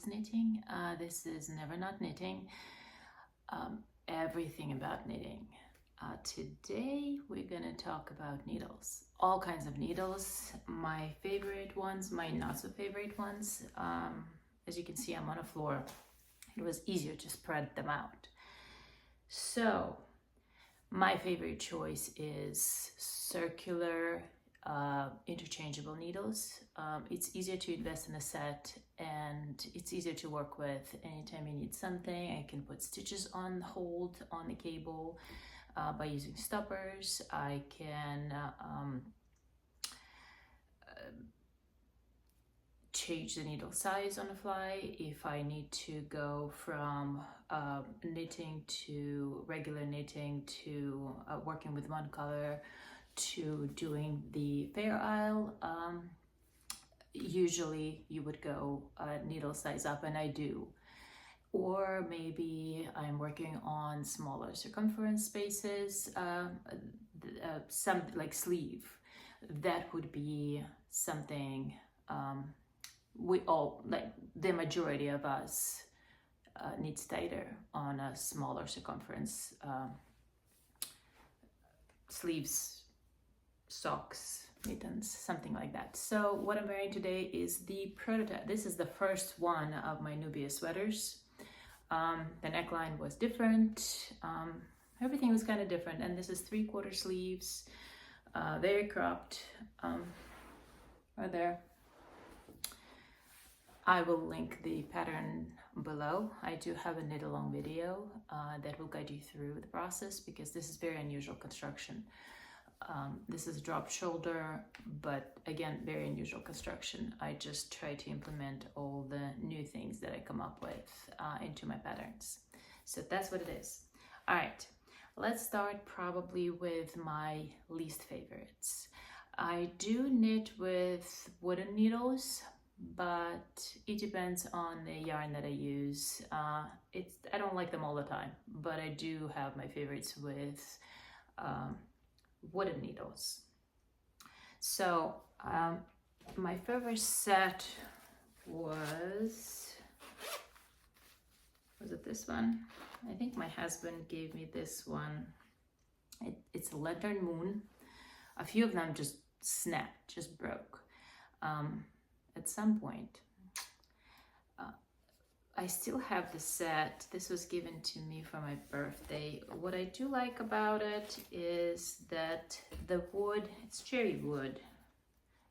towards knitting. This is Never Not Knitting, everything about knitting. Today we're gonna talk about needles, all kinds of needles, my favorite ones, my not so favorite ones. As you can see, I'm on a floor. It was easier to spread them out. So my favorite choice is circular interchangeable needles. It's easier to invest in a set and it's easier to work with anytime you need something. I can put stitches on hold on the cable by using stoppers. I can change the needle size on the fly if I need to go from knitting to regular knitting to working with one color to doing the fair isle. Usually you would go needle size up, and I do. Or maybe I'm working on smaller circumference spaces, some like sleeve. That would be something we all, like the majority of us, needs tighter on a smaller circumference. Sleeves, socks, mittens, something like that. So what I'm wearing today is the prototype. This is the first one of my Nubia sweaters. The neckline was different. Everything was kind of different. And this is 3/4 sleeves, very cropped, right there. I will link the pattern below. I do have a knit along video that will guide you through the process because this is very unusual construction. This is a drop shoulder, but again, very unusual construction. I just try to implement all the new things that I come up with into my patterns. So that's what it is. All right, let's start probably with my least favorites. I do knit with wooden needles, but it depends on the yarn that I use. I don't like them all the time, but I do have my favorites with wooden needles. So my favorite set was it this one? I think my husband gave me this one. It's a lantern moon. A few of them just snapped, just broke at some point. I still have the set. This was given to me for my birthday. What I do like about it is that the wood, it's cherry wood.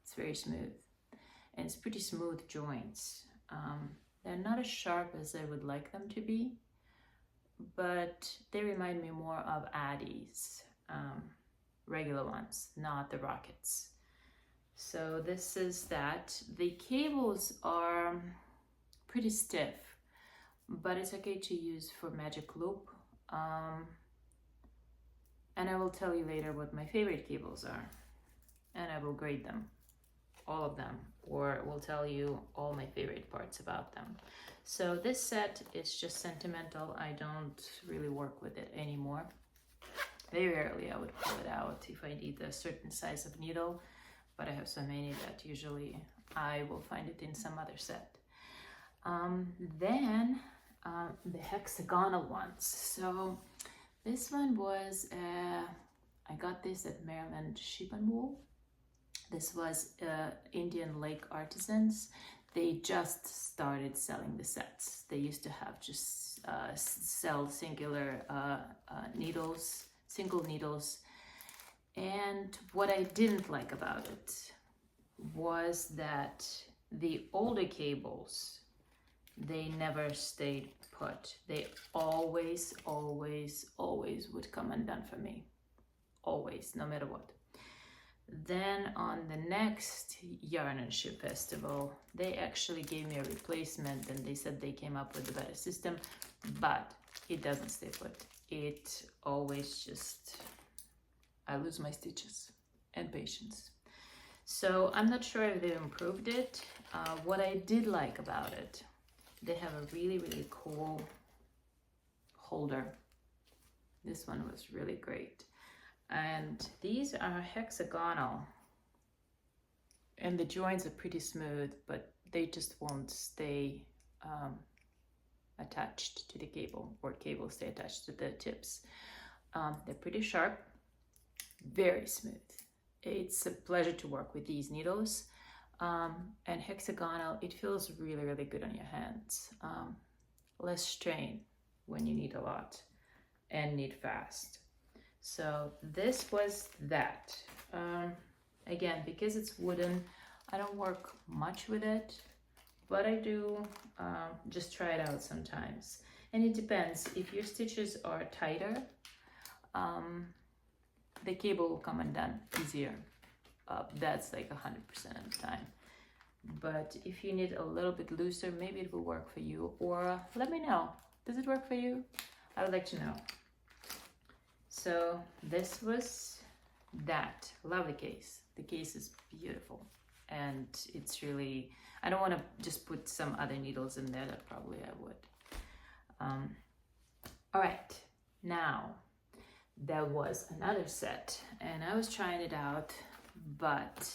It's very smooth and it's pretty smooth joints. They're not as sharp as I would like them to be, but they remind me more of Addi's regular ones, not the Rockets. So this is that. The cables are pretty stiff, but it's okay to use for magic loop. And I will tell you later what my favorite cables are, and I will grade them, all of them, or will tell you all my favorite parts about them. So this set is just sentimental. I don't really work with it anymore. Very rarely I would pull it out if I need a certain size of needle, but I have so many that usually I will find it in some other set. Then the hexagonal ones. So this one was, I got this at Maryland Sheep and Wool. This was Indian Lake Artisans. They just started selling the sets. They used to have just sell singular needles, single needles. And what I didn't like about it was that the older cables, they never stayed put. They always, always, always would come undone for me. Always, no matter what. Then on the next Yarn and Ship Festival, they actually gave me a replacement and they said they came up with a better system, but it doesn't stay put. It always just, I lose my stitches and patience. So I'm not sure if they improved it. What I did like about it, they have a really, really cool holder. This one was really great. And these are hexagonal. And the joints are pretty smooth, but they just won't stay attached to the cable, or cables stay attached to the tips. They're pretty sharp, very smooth. It's a pleasure to work with these needles. And hexagonal, it feels really, really good on your hands. Less strain when you need a lot and need fast. So this was that. Again, because it's wooden, I don't work much with it, but I do just try it out sometimes. And it depends. If your stitches are tighter, the cable will come undone easier. That's like 100% of the time. But if you need a little bit looser, maybe it will work for you. Or let me know. Does it work for you? I would like to know. So this was that. Love the case. The case is beautiful. And it's really, I don't want to just put some other needles in there. That probably I would. All right. Now, there was another set. And I was trying it out, but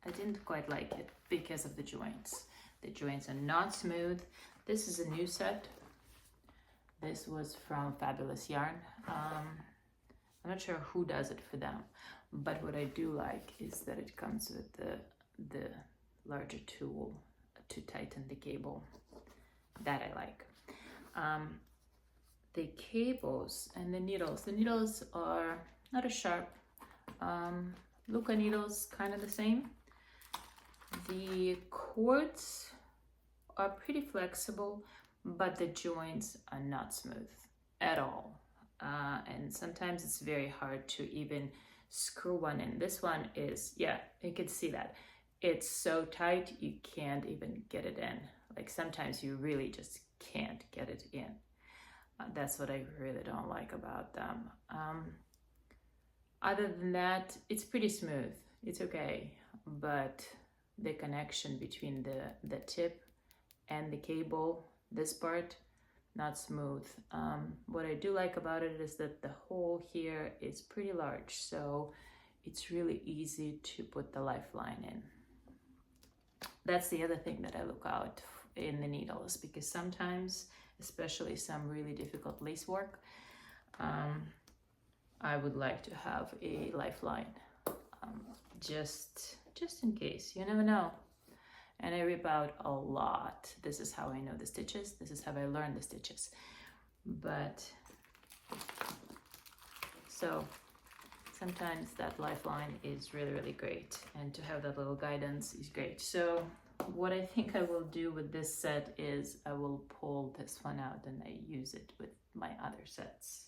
I didn't quite like it because of the joints. The joints are not smooth. This is a new set. This was from Fabulous Yarn. I'm not sure who does it for them, but what I do like is that it comes with the larger tool to tighten the cable. That I like. The cables and the needles are not as sharp. Lykke needles, kind of the same. The cords are pretty flexible, but the joints are not smooth at all. And sometimes it's very hard to even screw one in. This one is, yeah, you can see that. It's so tight, you can't even get it in. Like sometimes you really just can't get it in. That's what I really don't like about them. Other than that, it's pretty smooth. It's okay, but the connection between the tip and the cable, this part, not smooth. What I do like about it is that the hole here is pretty large, so it's really easy to put the lifeline in. That's the other thing that I look out in the needles, because sometimes, especially some really difficult lace work, I would like to have a lifeline, just in case. You never know. And I rip out a lot. This is how I know the stitches. This is how I learn the stitches. But so sometimes that lifeline is really, really great. And to have that little guidance is great. So what I think I will do with this set is I will pull this one out and I use it with my other sets,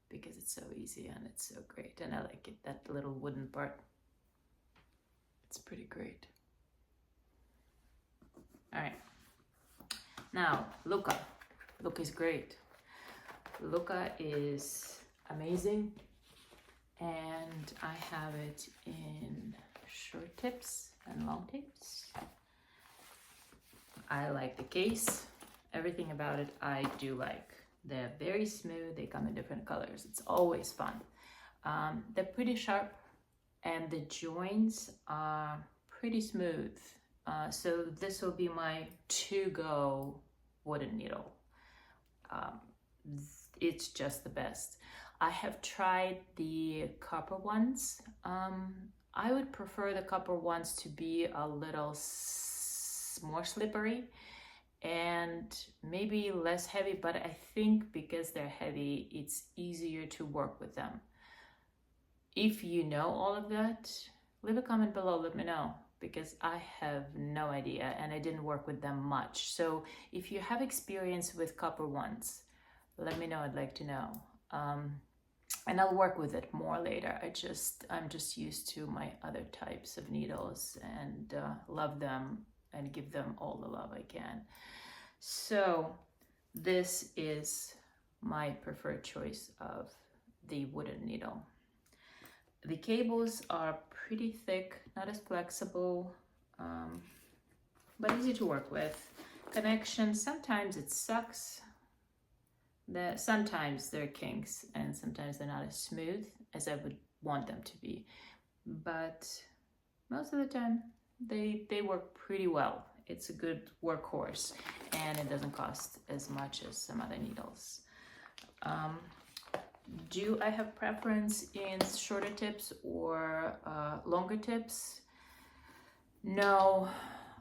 because it's so easy and it's so great. And I like it, that little wooden part. It's pretty great. All right. Now, Lykke. Lykke is great. Lykke is amazing. And I have it in short tips and long tips. I like the case. Everything about it I do like. They're very smooth. They come in different colors. It's always fun. They're pretty sharp and the joints are pretty smooth. So this will be my to-go wooden needle. It's just the best. I have tried the copper ones. I would prefer the copper ones to be a little more slippery and maybe less heavy, but I think because they're heavy, it's easier to work with them. If you know all of that, leave a comment below, let me know, because I have no idea and I didn't work with them much. So if you have experience with copper ones, let me know, I'd like to know. And I'll work with it more later. I'm just used to my other types of needles and love them and give them all the love I can. So this is my preferred choice of the wooden needle. The cables are pretty thick, not as flexible, but easy to work with. Connection, sometimes it sucks. Sometimes they're kinks and sometimes they're not as smooth as I would want them to be. But most of the time, they work pretty well it's a good workhorse, and it doesn't cost as much as some other needles. Do I have preference in shorter tips or longer tips? No,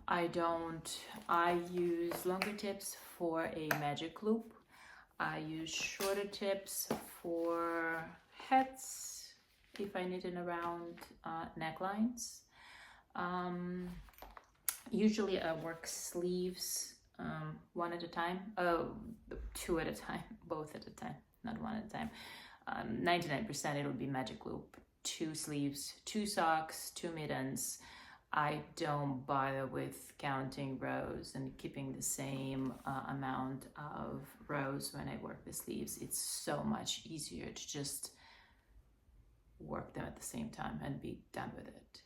I don't. I use longer tips for a magic loop. I use shorter tips for hats if I knit in around necklines. Usually I work sleeves one at a time, two at a time, both at a time, not one at a time. 99% it'll be magic loop, 2 sleeves, 2 socks, 2 mittens. I don't bother with counting rows and keeping the same amount of rows when I work the sleeves. It's so much easier to just work them at the same time and be done with it,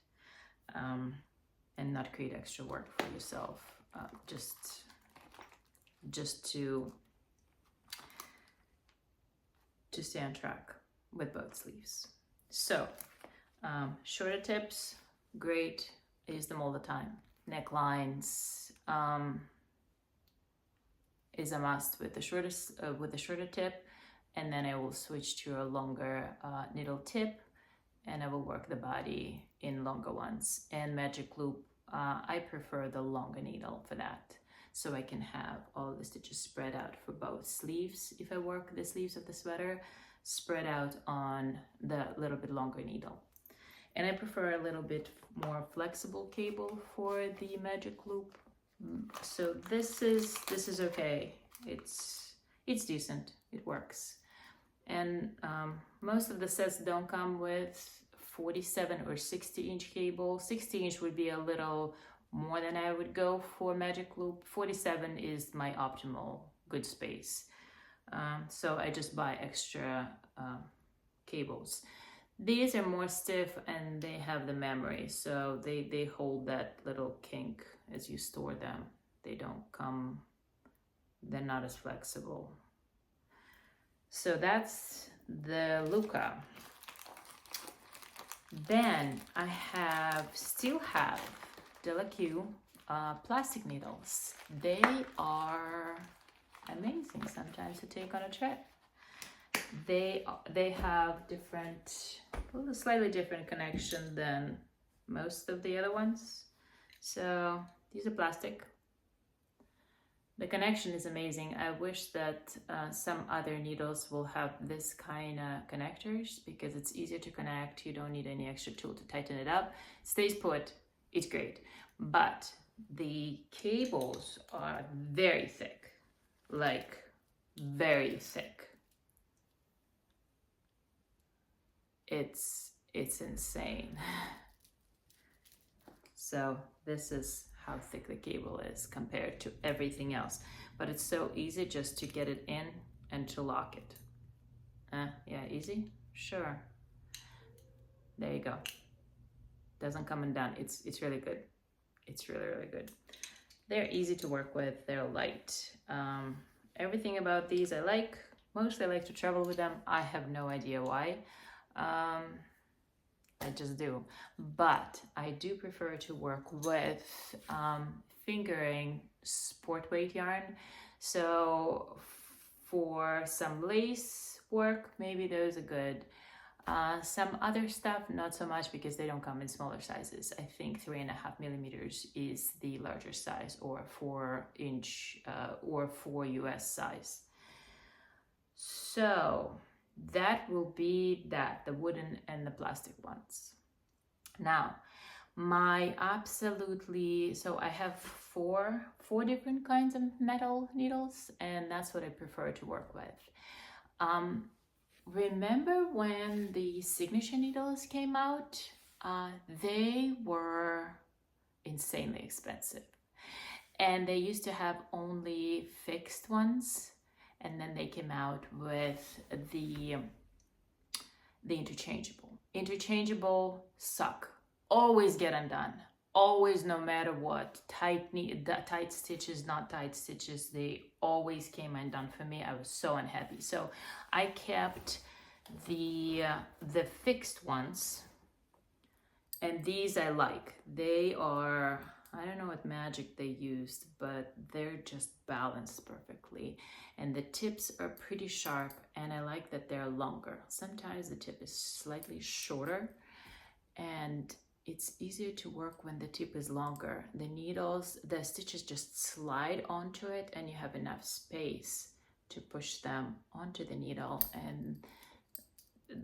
and not create extra work for yourself, just to stay on track with both sleeves. So shorter tips, great. I use them all the time. Necklines is a must with the shorter tip, and then I will switch to a longer needle tip, and I will work the body in longer ones. And magic loop, I prefer the longer needle for that, so I can have all the stitches spread out for both sleeves. If I work the sleeves of the sweater, spread out on the little bit longer needle. And I prefer a little bit more flexible cable for the magic loop. So this is okay. It's decent. It works. And most of the sets don't come with 47 or 60-inch cable. 60-inch would be a little more than I would go for magic loop. 47 is my optimal good space. So I just buy extra cables. These are more stiff and they have the memory, so they hold that little kink as you store them. They're not as flexible. So that's the Lykke. Then I still have DellaQ plastic needles. They are amazing sometimes to take on a trip. They have slightly different connection than most of the other ones. So these are plastic. The connection is amazing. I wish that some other needles will have this kind of connectors, because it's easier to connect. You don't need any extra tool to tighten it up. Stays put, it's great. But the cables are very thick, like very thick. It's insane. So this is how thick the cable is compared to everything else. But it's so easy just to get it in and to lock it. Yeah, easy? Sure. There you go. Doesn't come undone. It's really good. It's really, really good. They're easy to work with. They're light. Everything about these I like. Mostly I like to travel with them. I have no idea why. I just do. But I do prefer to work with fingering sport weight yarn. So for some lace work, maybe those are good. Some other stuff, not so much, because they don't come in smaller sizes. I think 3.5 millimeters is the larger size, or 4-inch or 4 US size. So that will be the wooden and the plastic ones. Now, so I have four different kinds of metal needles, and that's what I prefer to work with. Remember when the signature needles came out? They were insanely expensive, and they used to have only fixed ones, and then they came out with the interchangeable. Interchangeable suck. Always get undone. Always, no matter what. Tight stitches, not tight stitches, they always came undone for me. I was so unhappy. So I kept the fixed ones, and these I like. They are I don't know what magic they used, but they're just balanced perfectly. And the tips are pretty sharp, and I like that they're longer. Sometimes the tip is slightly shorter, and it's easier to work when the tip is longer. The needles, the stitches just slide onto it, and you have enough space to push them onto the needle, and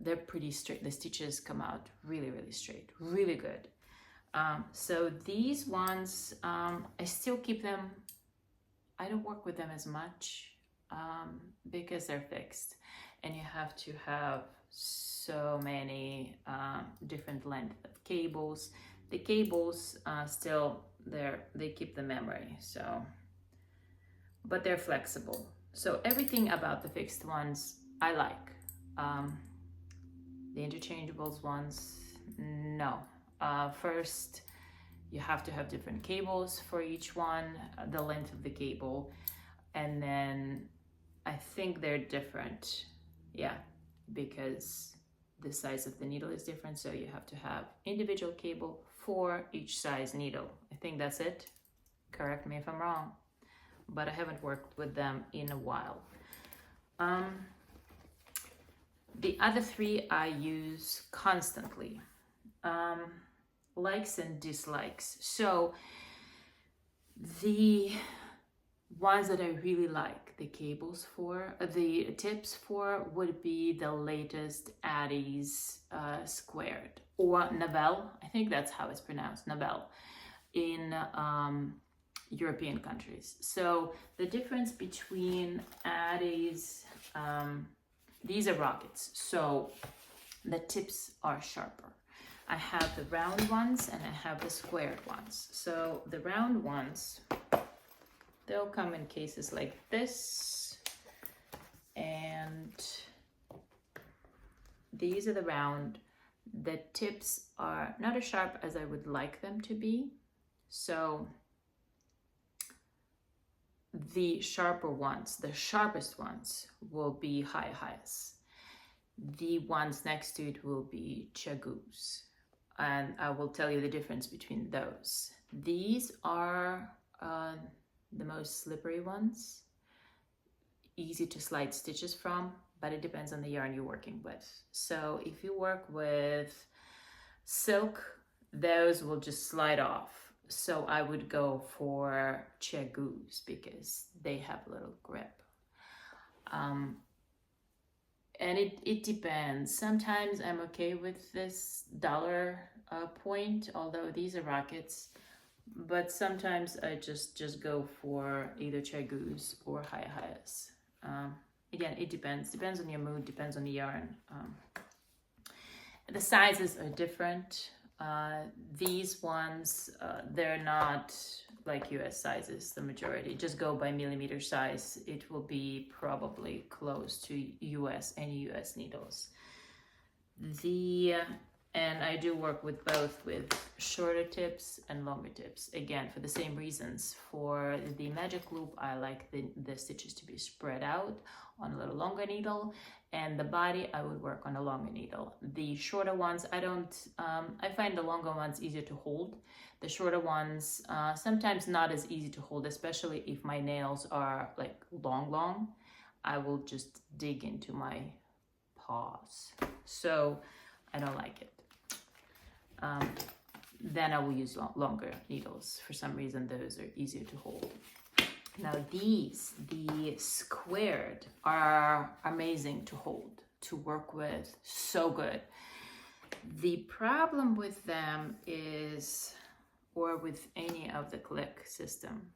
they're pretty straight. The stitches come out really, really straight, really good. So these ones, I still keep them. I don't work with them as much because they're fixed, and you have to have so many different length of cables. The cables still they keep the memory, so, but they're flexible. So everything about the fixed ones I like. The interchangeables ones, no. First, you have to have different cables for each one, the length of the cable, and then I think they're different, yeah, because the size of the needle is different, so you have to have individual cable for each size needle. I think that's it. Correct me if I'm wrong, but I haven't worked with them in a while. The other three I use constantly. Likes and dislikes. So the ones that I really like the cables for, the tips for, would be the latest Addi Squared or Novell. I think that's how it's pronounced, Novell, in European countries. So the difference between Addi's, these are rockets, so the tips are sharper. I have the round ones and I have the squared ones. So the round ones, they'll come in cases like this, and these are the round. The tips are not as sharp as I would like them to be. So the sharper ones, the sharpest ones, will be HiyaHiyas. The ones next to it will be Chiaogoos, and I will tell you the difference between those. These are the most slippery ones, easy to slide stitches from, but it depends on the yarn you're working with. So if you work with silk, those will just slide off. So I would go for Chiaogoos because they have a little grip. And it depends. Sometimes I'm okay with this dollar point, although these are rockets, but sometimes I just go for either Chiaogoos or HiyaHiyas. Again, it depends on your mood, depends on the yarn. The sizes are different. These ones, they're not like US sizes, the majority. Just go by millimeter size. It will be probably close to any US needles. And I do work with both, with shorter tips and longer tips. Again, for the same reasons. For the magic loop, I like the stitches to be spread out on a little longer needle, and the body I would work on a longer needle. The shorter ones, I find the longer ones easier to hold. The shorter ones, sometimes not as easy to hold, especially if my nails are like long. I will just dig into my paws. So I don't like it. Then I will use longer needles. For some reason, those are easier to hold. Now the squared, are amazing to hold, to work with, so good. The problem with them is, or with any of the click system,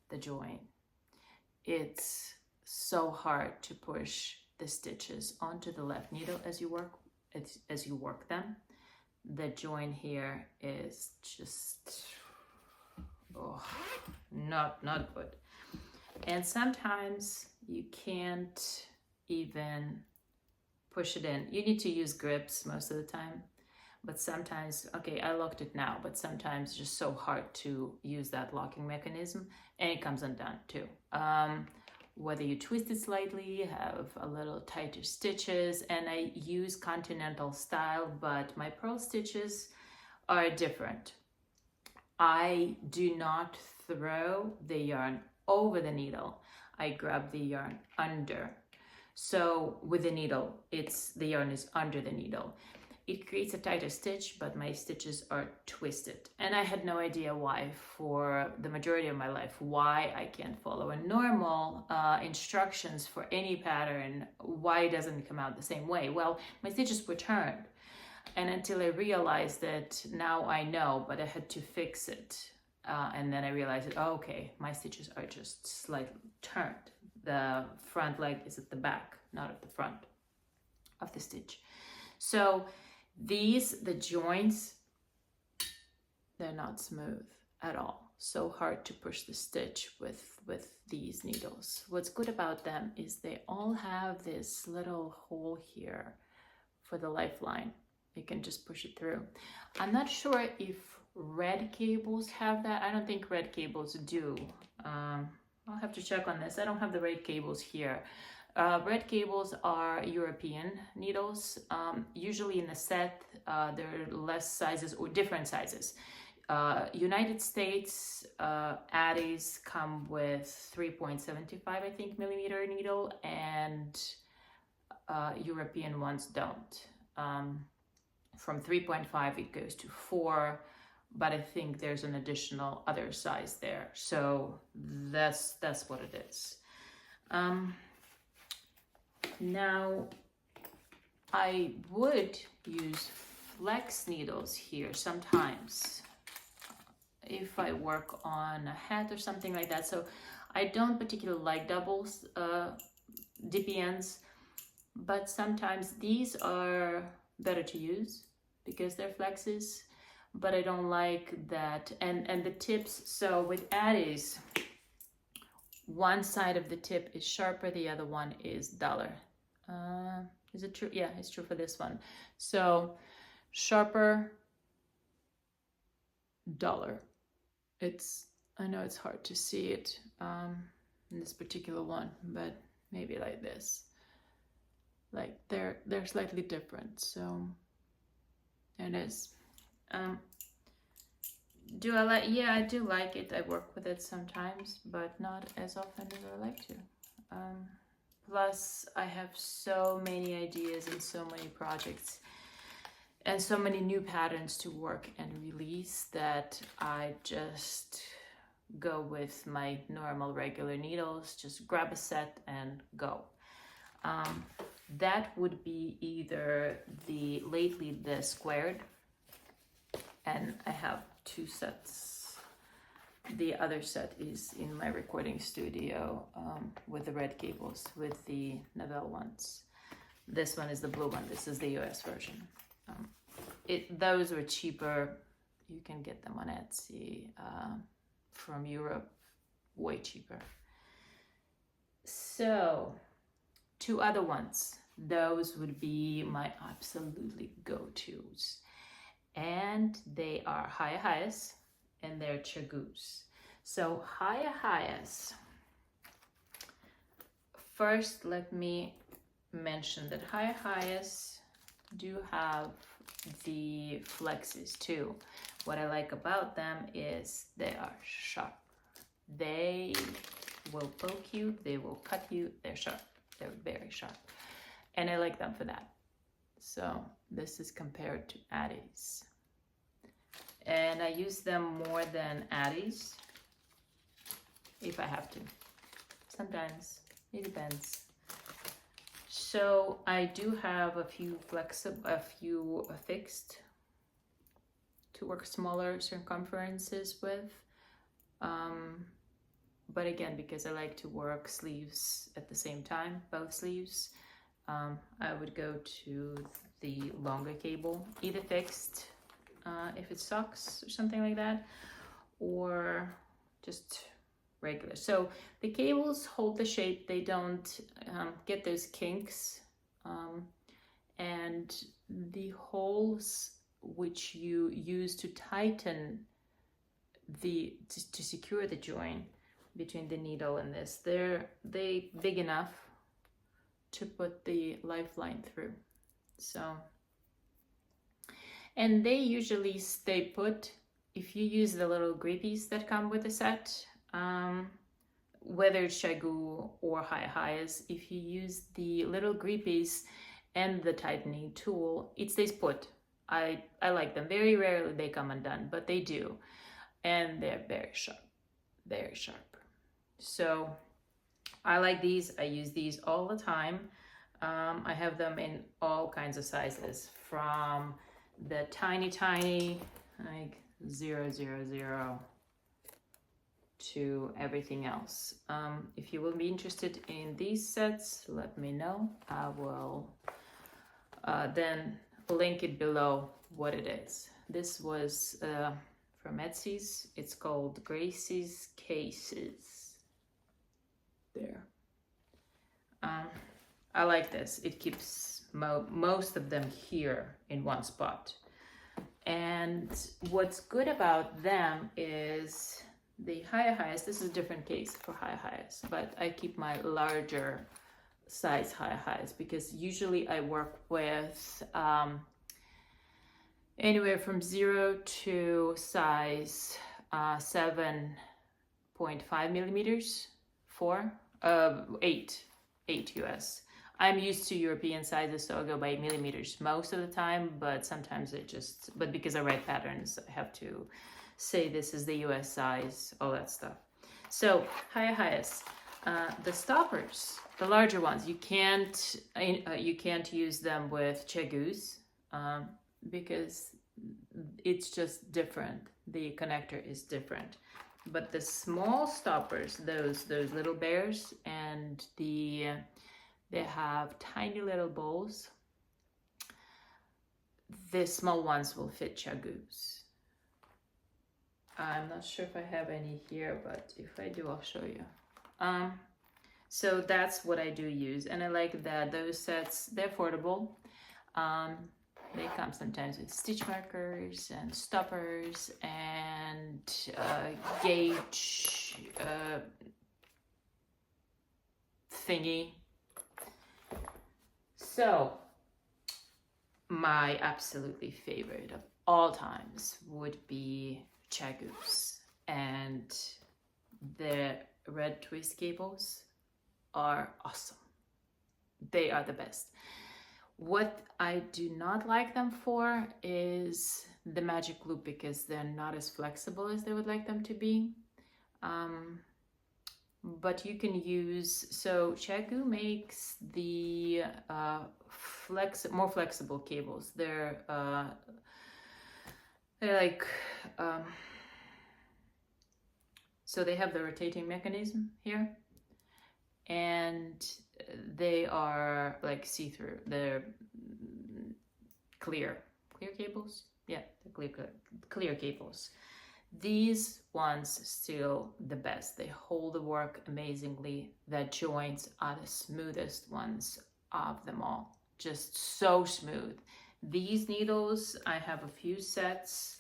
the join. It's so hard to push the stitches onto the left needle as you work them. The join here is just not good. And sometimes you can't even push it in. You need to use grips most of the time, but sometimes, okay, I locked it now, but sometimes it's just so hard to use that locking mechanism, and it comes undone too. Whether you twist it slightly, have a little tighter stitches, and I use continental style, but my pearl stitches are different. I do not throw the yarn over the needle. I grab the yarn under. So with the needle, the yarn is under the needle. It creates a tighter stitch, but my stitches are twisted. And I had no idea why for the majority of my life, why I can't follow a normal instructions for any pattern, why it doesn't come out the same way. Well, my stitches were turned. And until I realized that now I know, but I had to fix it. And then I realized that, oh, okay, my stitches are just slightly turned. The front leg is at the back, not at the front of the stitch. So the joints, they're not smooth at all. So hard to push the stitch with these needles. What's good about them is they all have this little hole here for the lifeline. You can just push it through. I'm not sure if red cables have that. I don't think red cables do. I'll have to check on this. I don't have the red cables here. Red cables are European needles. Usually in the set, there are less sizes or different sizes. United States Addis come with 3.75, I think, millimeter needle, and European ones don't. From 3.5 it goes to 4, but I think there's an additional other size there. So that's what it is. Now I would use flex needles here sometimes if I work on a hat or something like that. So I don't particularly like doubles, dippy ends, but sometimes these are better to use because they're flexes, but I don't like that. And the tips, so with Addis, one side of the tip is sharper, the other one is duller. Is it true? Yeah, it's true for this one. So sharper, duller. I know it's hard to see it in this particular one, but maybe like this. Like they're slightly different. So there it is. Do I like? Yeah, I do like it. I work with it sometimes, but not as often as I like to. Plus, I have so many ideas and so many projects and so many new patterns to work and release that I just go with my normal regular needles, just grab a set and go. That would be either lately the squared, and I have 2 sets. The other set is in my recording studio with the red cables, with the Novell ones. This one is the blue one. This is the US version. Those were cheaper. You can get them on Etsy from Europe, way cheaper. So 2 other ones. Those would be my absolutely go-tos. And they are HiyaHiyas and they're Chiaogoos. So HiyaHiyas. First, let me mention that HiyaHiyas do have the flexes too. What I like about them is they are sharp. They will poke you, they will cut you, they're sharp. They're very sharp. And I like them for that. So this is compared to Addis. And I use them more than Addis if I have to. Sometimes, it depends. So I do have a few fixed to work smaller circumferences with. But again, because I like to work sleeves at the same time, both sleeves, I would go to the longer cable, either fixed if it sucks or something like that, or just regular. So the cables hold the shape, they don't get those kinks, and the holes which you use to tighten to secure the joint between the needle and this, they big enough to put the lifeline through. So, and they usually stay put if you use the little grippies that come with the set, whether it's Chiaogoo or HiyaHiyas, if you use the little grippies and the tightening tool, it stays put. I like them. Very rarely they come undone, but they do. And they're very sharp, very sharp. So I like these. I use these all the time. I have them in all kinds of sizes, from the tiny, like 000 to everything else. If you will be interested in these sets, let me know. I will then link it below what it is. This was from Etsy's. It's called Gracie's Cases. There. I like this. It keeps most of them here in one spot. And what's good about them is the HiyaHiyas. This is a different case for HiyaHiyas, but I keep my larger size HiyaHiyas because usually I work with anywhere from 0 to size 7.5 millimeters, 8 US. I'm used to European sizes, so I go by millimeters most of the time, but sometimes but because I write patterns, I have to say this is the US size, all that stuff. So HiyaHiyas, the stoppers, the larger ones, you can't use them with Chiaogoos because it's just different. The connector is different. But the small stoppers, those little bears, and they have tiny little bowls. The small ones will fit Chiaogoos. I'm not sure if I have any here, but if I do, I'll show you. So that's what I do use, and I like that those sets, they're affordable. They come sometimes with stitch markers and stoppers and gauge thingy. So my absolutely favorite of all times would be Chiaogoos, and the red twist cables are awesome. They are the best. What I do not like them for is the magic loop, because they're not as flexible as they would like them to be. But you can use, so Chiaogoo makes the more flexible cables. They're like, so they have the rotating mechanism here, and they are like see-through. They're clear cables. Yeah, clear cables. These ones still the best. They hold the work amazingly. The joints are the smoothest ones of them all. Just so smooth. These needles, I have a few sets.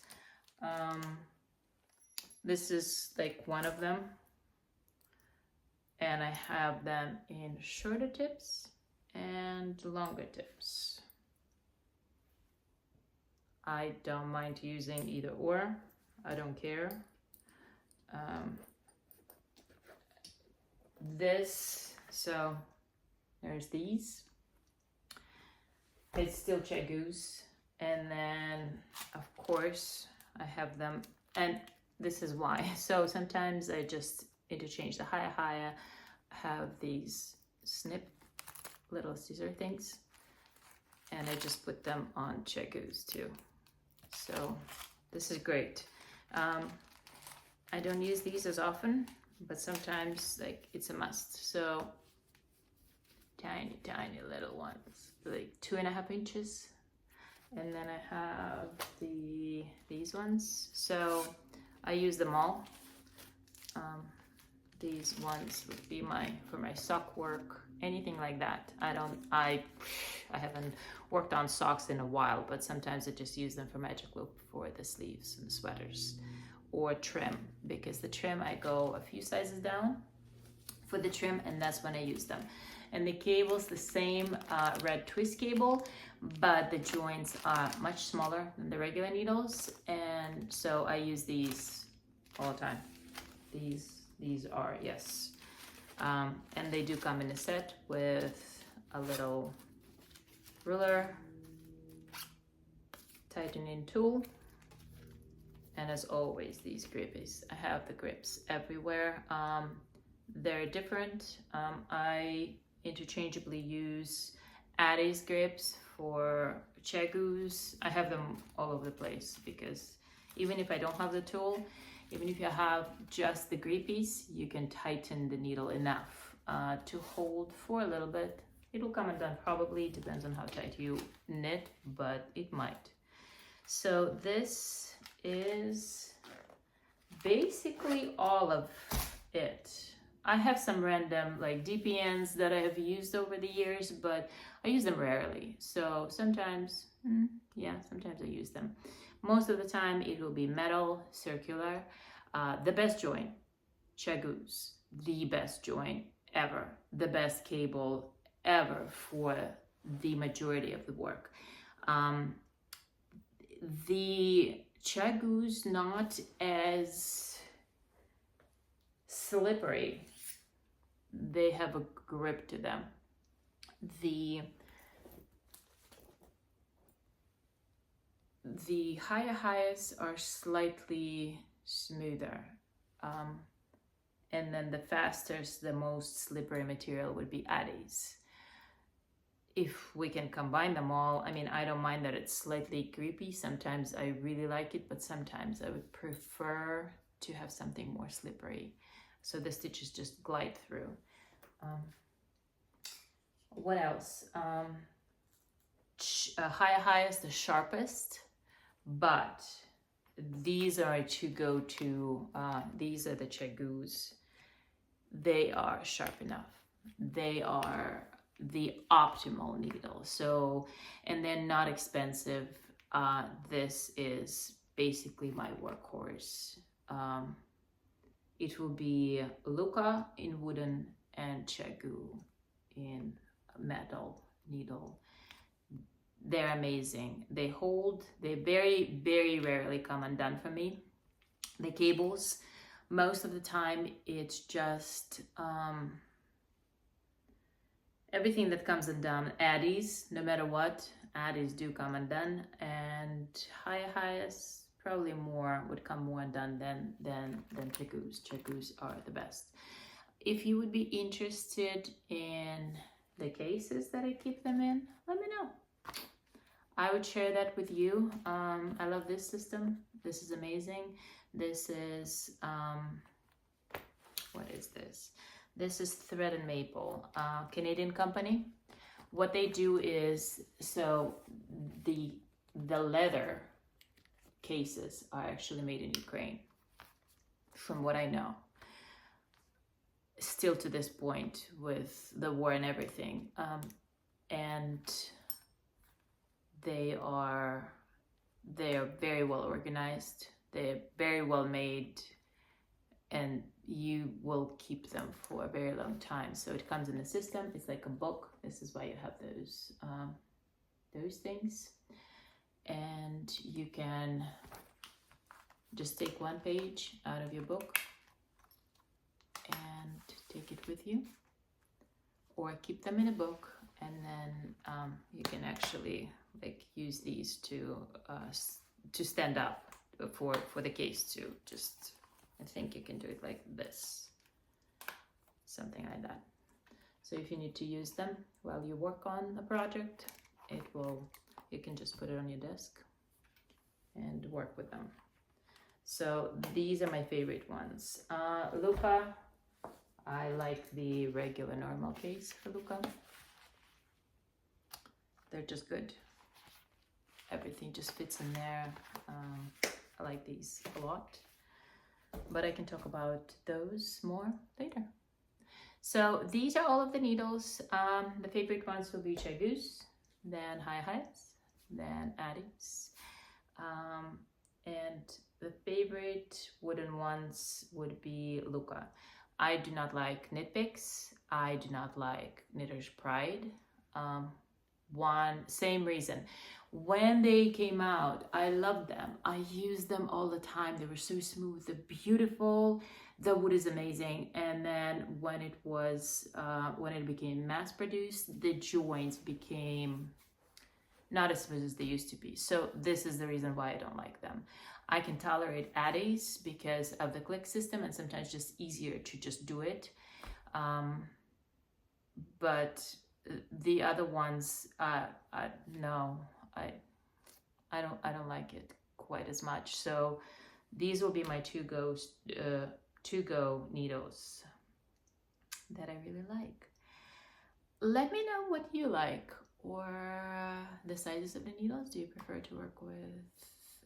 This is like one of them. And I have them in shorter tips and longer tips. I don't mind using either or. I don't care. So there's these. It's still Chiaogoos. And then, of course, I have them. And this is why. So sometimes I just interchange the HiyaHiya. Have these snip little scissor things. And I just put them on Chiaogoos too. So this is great. I don't use these as often, but sometimes like it's a must. So tiny little ones, like 2.5 inches. And then I have these ones. So I use them all. These ones would be for my sock work, anything like that. I haven't worked on socks in a while, but sometimes I just use them for magic loop for the sleeves and the sweaters, or trim, because the trim I go a few sizes down for the trim, and that's when I use them. And the cable's the same red twist cable, but the joints are much smaller than the regular needles, and so I use these all the time. These are, yes. And they do come in a set with a little ruler, tightening tool, and as always, these grippies. I have the grips everywhere. They're different. I interchangeably use Addi's grips for Chiaogoos. I have them all over the place because even if I don't have the tool, even if you have just the grippies, you can tighten the needle enough to hold for a little bit. It'll come undone probably, depends on how tight you knit, but it might. So this is basically all of it. I have some random like DPNs that I have used over the years, but I use them rarely. So sometimes, sometimes I use them. Most of the time it will be metal, circular. The best joint, Chiaogoo's, the best joint ever. The best cable ever for the majority of the work. The Chiaogoo's not as slippery. They have a grip to them. The HiyaHiyas are slightly smoother. And then the fastest, the most slippery material would be Addi's. If we can combine them all, I mean, I don't mind that it's slightly creepy. Sometimes I really like it, but sometimes I would prefer to have something more slippery, so the stitches just glide through. What else? HiyaHiya is the sharpest, but these are to go to, these are the Chiaogoo's. They are sharp enough. They are the optimal needle. So, and they're not expensive. This is basically my workhorse. It will be Lykke in wooden and Chiaogoo in metal needle. They're amazing. They hold. They very, very rarely come undone for me. The cables, most of the time, it's just everything that comes undone. Addi's, no matter what, Addi's do come undone, and HiyaHiya's probably would come more undone than Chiaogoo's. Chiaogoo's are the best. If you would be interested in the cases that I keep them in, let me know. I would share that with you. I love this system. This is amazing. This is, what is this? This is Thread and Maple, Canadian company. What they do is, so the leather cases are actually made in Ukraine, from what I know. Still to this point with the war and everything. And they are very well organized. They're very well made, and you will keep them for a very long time. So it comes in the system. It's like a book. This is why you have those things. And you can just take one page out of your book and take it with you, or keep them in a book, and then you can actually like use these to stand up for the case too. Just, I think you can do it like this, something like that. So if you need to use them while you work on a project, you can just put it on your desk and work with them. So these are my favorite ones. Lykke, I like the regular normal case for Lykke. They're just good. Everything just fits in there. I like these a lot, but I can talk about those more later. So these are all of the needles. The favorite ones will be Chiaogoo's, then HiyaHiya's, then Addi's, and the favorite wooden ones would be Lykke. I do not like knit picks. I do not like Knitter's Pride. Same reason. When they came out, I loved them. I used them all the time. They were so smooth, they're beautiful. The wood is amazing. And then when it became mass produced, the joints became not as smooth as they used to be. So this is the reason why I don't like them. I can tolerate Addi's because of the click system and sometimes just easier to just do it. But the other ones, no, I don't like it quite as much. So these will be my to-go needles that I really like. Let me know what you like, or the sizes of the needles. Do you prefer to work with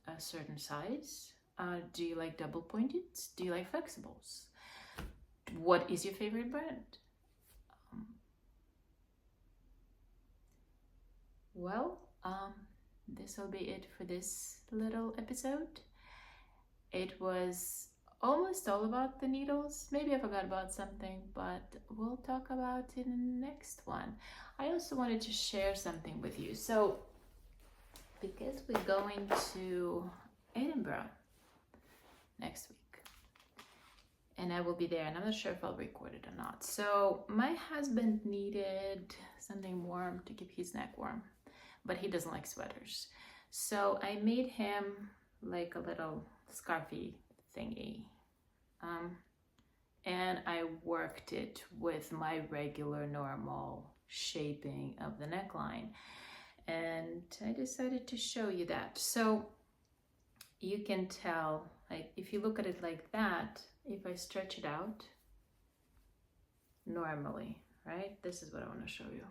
a certain size? Do you like double pointed? Do you like flexibles? What is your favorite brand? This will be it for this little episode. It was almost all about the needles. Maybe I forgot about something, but we'll talk about it in the next one. I also wanted to share something with you. So, because we're going to Edinburgh next week, and I will be there, and I'm not sure if I'll record it or not. So my husband needed something warm to keep his neck warm, but he doesn't like sweaters. So I made him like a little scarfy thingy. And I worked it with my regular normal shaping of the neckline. And I decided to show you that. So you can tell, like, if you look at it like that, if I stretch it out normally, right? This is what I want to show you.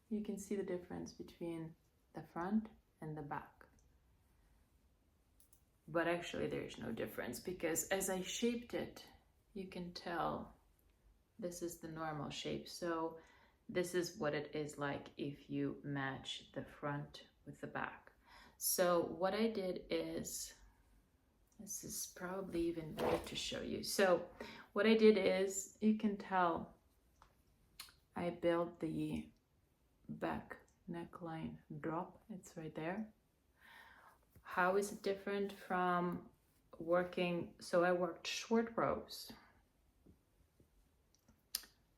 You can see the difference between the front and the back. But actually there is no difference, because as I shaped it, you can tell this is the normal shape. So this is what it is like if you match the front with the back. So what I did is, this is probably even better to show you. So what I did is, you can tell I built the back neckline drop. It's right there. How is it different from working? So I worked short rows,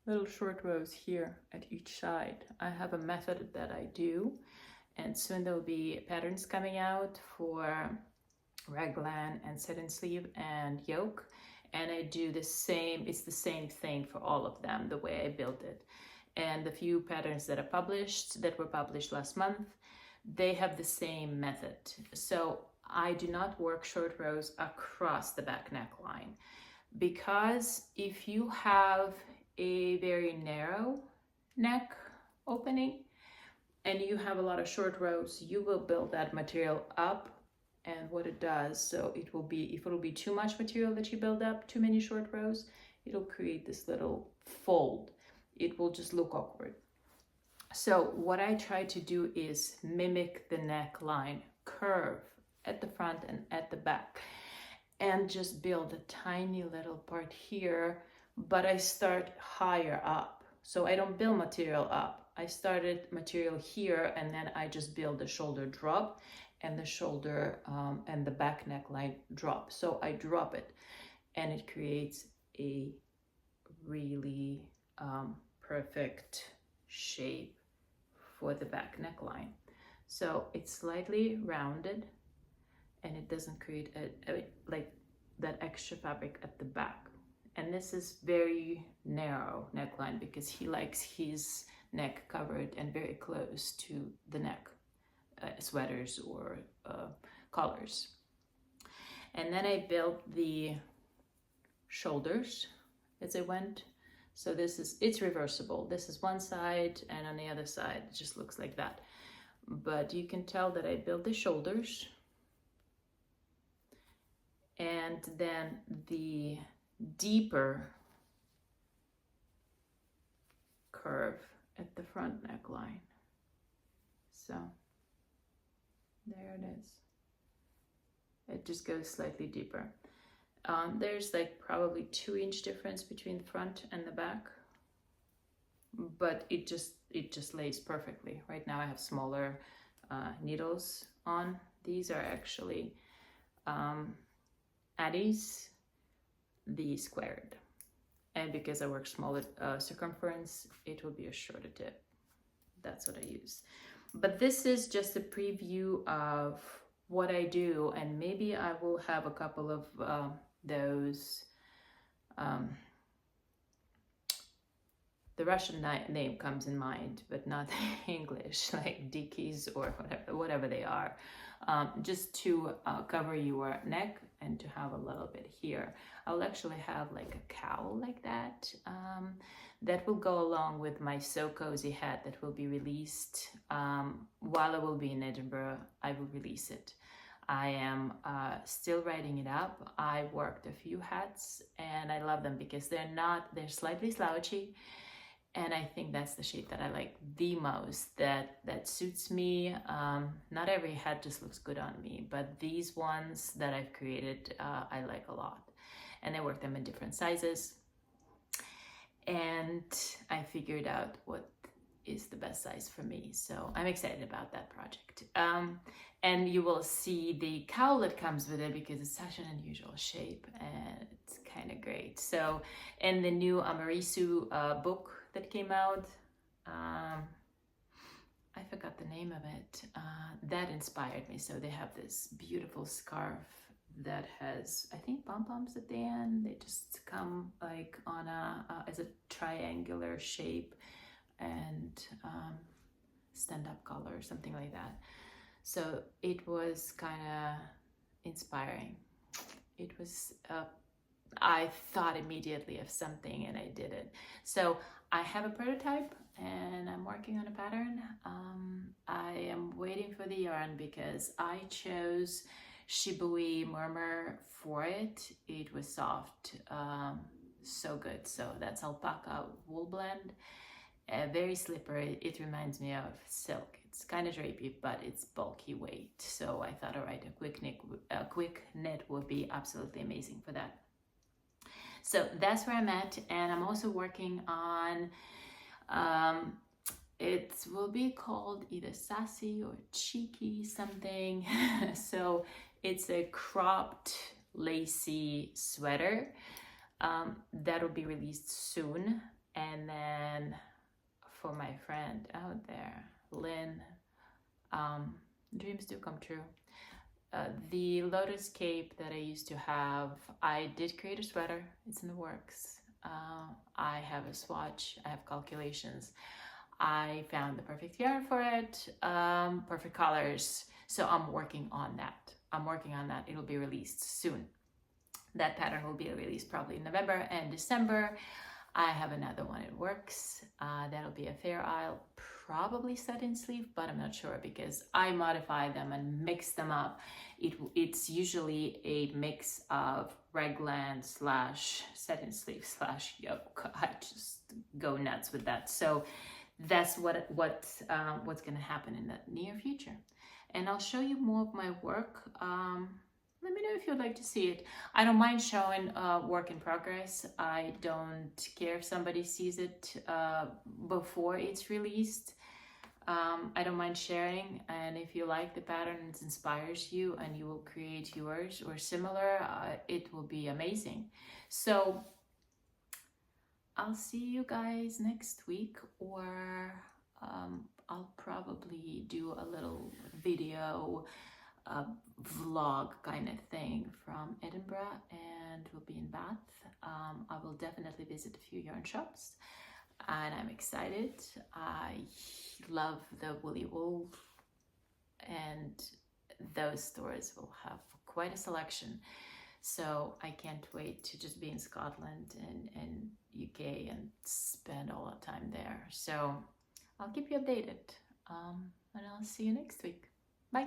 little short rows here at each side. I have a method that I do, and soon there will be patterns coming out for raglan and satin sleeve and yoke, and I do the same. It's the same thing for all of them, the way I built it. And the few patterns that were published last month, they have the same method. So I do not work short rows across the back neckline, because if you have a very narrow neck opening and you have a lot of short rows, you will build that material up. And what it does, so it will be, if it will be too much material that you build up, too many short rows, it'll create this little fold. It will just look awkward. So what I try to do is mimic the neckline curve at the front and at the back, and just build a tiny little part here, but I start higher up. So I don't build material up. I started material here, and then I just build the shoulder drop and the shoulder and the back neckline drop. So I drop it, and it creates a really perfect shape for the back neckline. So it's slightly rounded, and it doesn't create like that extra fabric at the back. And this is very narrow neckline because he likes his neck covered and very close to the neck, sweaters or collars. And then I built the shoulders as I went. So it's reversible. This is one side, and on the other side it just looks like that. But you can tell that I built the shoulders, and then the deeper curve at the front neckline. So there it is. It just goes slightly deeper. There's like probably 2-inch difference between the front and the back, but it just lays perfectly. Right now I have smaller needles on. These are actually Addi's Squared, and because I work smaller circumference, it will be a shorter tip. That's what I use. But this is just a preview of what I do, and maybe I will have a couple of those. The Russian name comes in mind, but not English, like dikis or whatever they are, just to cover your neck and to have a little bit here. I will actually have like a cowl like that. That will go along with my So Cozy hat that will be released while I will be in Edinburgh. I will release it. I am still writing it up. I worked a few hats and I love them because they're slightly slouchy. And I think that's the shape that I like the most, that suits me. Not every hat just looks good on me, but these ones that I've created, I like a lot. And I work them in different sizes. And I figured out what is the best size for me. So I'm excited about that project. And you will see the cowl that comes with it because it's such an unusual shape and it's kind of great. So in the new Amarisu book that came out, I forgot the name of it, that inspired me. So they have this beautiful scarf that has, I think, pom-poms at the end. They just come like on as a triangular shape and stand-up collar or something like that. So it was kind of inspiring. It was, I thought immediately of something and I did it. So I have a prototype and I'm working on a pattern. I am waiting for the yarn because I chose Shibui Murmur for it. It was soft, so good. So that's alpaca wool blend. Very slippery. It reminds me of silk. It's kind of drapey, but it's bulky weight. So I thought, all right, a quick knit would be absolutely amazing for that. So that's where I'm at, and I'm also working on, it will be called either sassy or cheeky something. So it's a cropped lacy sweater that will be released soon. And then for my friend out there, Lynn, dreams do come true. The lotus cape that I used to have, I did create a sweater. It's in the works. I have a swatch. I have calculations. I found the perfect yarn for it, perfect colors. So I'm working on that. It'll be released soon. That pattern will be released probably in November and December. I have another one in works. That'll be a Fair Isle, probably satin sleeve, but I'm not sure because I modify them and mix them up. It's usually a mix of raglan / satin sleeve / yoke. I just go nuts with that. So that's what's going to happen in the near future. And I'll show you more of my work. Let me know if you'd like to see it. I don't mind showing work in progress. I don't care if somebody sees it before it's released. I don't mind sharing, and if you like the pattern and it inspires you and you will create yours or similar, it will be amazing. So I'll see you guys next week, or I'll probably do a little video vlog kind of thing from Edinburgh, and we'll be in Bath. I will definitely visit a few yarn shops, and I'm excited. I love the woolly wool, and those stores will have quite a selection. So I can't wait to just be in Scotland and UK and spend all the time there. So I'll keep you updated, and I'll see you next week. Bye.